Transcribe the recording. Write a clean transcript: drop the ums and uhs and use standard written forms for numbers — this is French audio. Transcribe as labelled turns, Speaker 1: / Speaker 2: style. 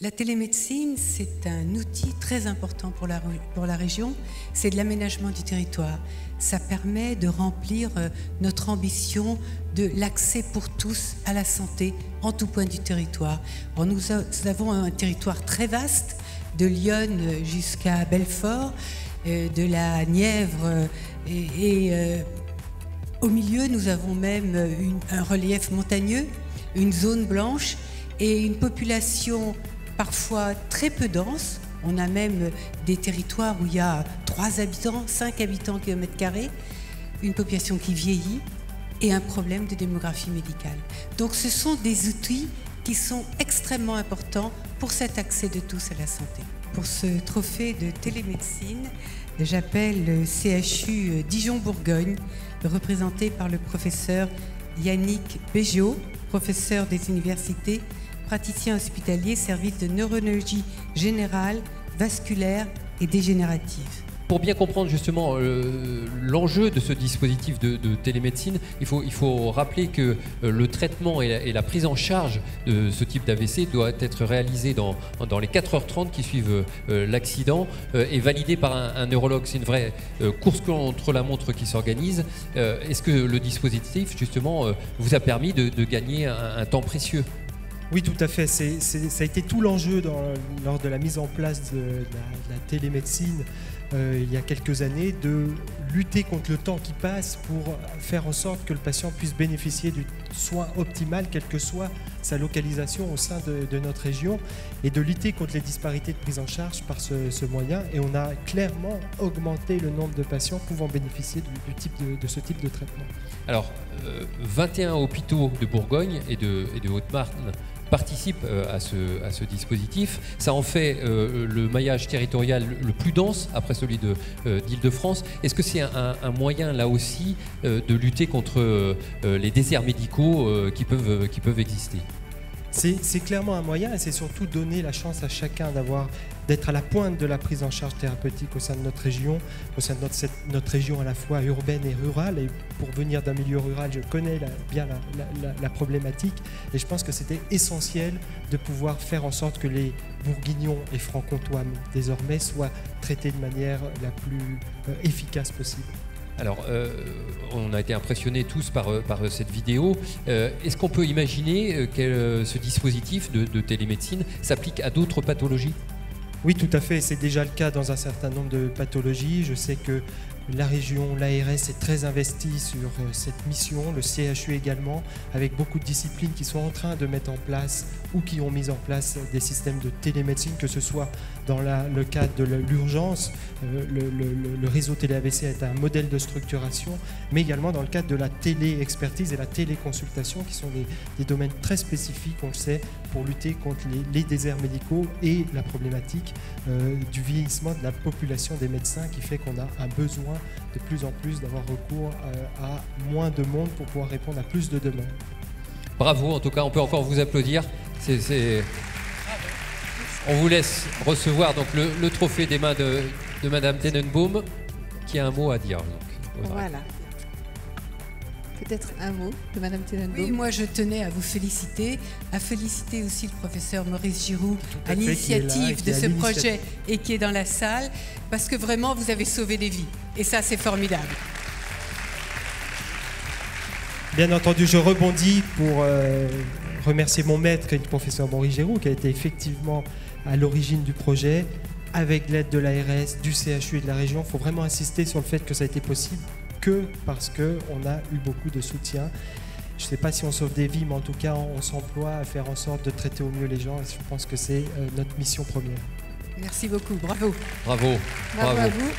Speaker 1: La télémédecine, c'est un outil très important pour la région. C'est de l'aménagement du territoire. Ça permet de remplir notre ambition de l'accès pour tous à la santé en tout point du territoire. Alors nous avons un territoire très vaste, de Lyon jusqu'à Belfort, de la Nièvre au milieu, nous avons même un relief montagneux, une zone blanche et une population parfois très peu dense. On a même des territoires où il y a 3 habitants, 5 habitants kilomètre carré, une population qui vieillit et un problème de démographie médicale. Donc ce sont des outils qui sont extrêmement importants pour cet accès de tous à la santé. Pour ce trophée de télémédecine, j'appelle le CHU Dijon-Bourgogne, représenté par le professeur Yannick Bégeot, professeur des universités, praticien hospitalier, service de neurologie générale, vasculaire et dégénérative.
Speaker 2: Pour bien comprendre justement l'enjeu de ce dispositif de télémédecine, il faut rappeler que le traitement et la prise en charge de ce type d'AVC doit être réalisé dans les 4h30 qui suivent l'accident et validé par un neurologue. C'est une vraie course contre la montre qui s'organise. Est-ce que le dispositif justement vous a permis de gagner un temps précieux ?
Speaker 3: Oui, tout à fait. Ça a été tout l'enjeu lors de la mise en place de la télémédecine il y a quelques années, de lutter contre le temps qui passe pour faire en sorte que le patient puisse bénéficier du soin optimal, quelle que soit sa localisation au sein de notre région, et de lutter contre les disparités de prise en charge par ce moyen. Et on a clairement augmenté le nombre de patients pouvant bénéficier de ce type de traitement.
Speaker 2: Alors, 21 hôpitaux de Bourgogne et de Haute-Marne participent à ce dispositif. Ça en fait le maillage territorial le plus dense après celui d'Île-de-France. Est-ce que c'est un moyen là aussi de lutter contre les déserts médicaux qui peuvent exister ?
Speaker 3: C'est clairement un moyen, et c'est surtout donner la chance à chacun d'être à la pointe de la prise en charge thérapeutique au sein de notre région, notre région à la fois urbaine et rurale. Et pour venir d'un milieu rural, je connais bien la problématique, et je pense que c'était essentiel de pouvoir faire en sorte que les Bourguignons et Franc-Comtois désormais soient traités de manière la plus efficace possible.
Speaker 2: Alors, on a été impressionnés tous par cette vidéo. Est-ce qu'on peut imaginer que ce dispositif de télémédecine s'applique à d'autres pathologies ?
Speaker 3: Oui, tout à fait. C'est déjà le cas dans un certain nombre de pathologies. Je sais que la région, l'ARS est très investie sur cette mission, le CHU également, avec beaucoup de disciplines qui sont en train de mettre en place ou qui ont mis en place des systèmes de télémédecine, que ce soit dans le cadre de l'urgence, le réseau télé-AVC est un modèle de structuration, mais également dans le cadre de la télé-expertise et la téléconsultation, qui sont des domaines très spécifiques, on le sait, pour lutter contre les déserts médicaux et la problématique du vieillissement de la population des médecins, qui fait qu'on a un besoin de plus en plus d'avoir recours à moins de monde pour pouvoir répondre à plus de demandes.
Speaker 2: Bravo, en tout cas, on peut encore vous applaudir. On vous laisse recevoir donc le trophée des mains de Madame Tenenbaum, qui a un mot à dire. Donc,
Speaker 4: voilà. Peut-être un mot de Madame Tenenbaum.
Speaker 1: Oui, moi je tenais à vous féliciter, aussi le professeur Maurice Giroux à l'initiative de ce projet et qui est dans la salle, parce que vraiment vous avez sauvé des vies. Et ça, c'est formidable.
Speaker 3: Bien entendu, je rebondis pour remercier mon maître, le professeur Maurice Giroux, qui a été effectivement à l'origine du projet, avec l'aide de l'ARS, du CHU et de la région. Il faut vraiment insister sur le fait que ça a été possible que parce qu'on a eu beaucoup de soutien. Je ne sais pas si on sauve des vies, mais en tout cas, on s'emploie à faire en sorte de traiter au mieux les gens. Et je pense que c'est notre mission première.
Speaker 1: Merci beaucoup, bravo.
Speaker 2: Bravo.
Speaker 4: Bravo à vous.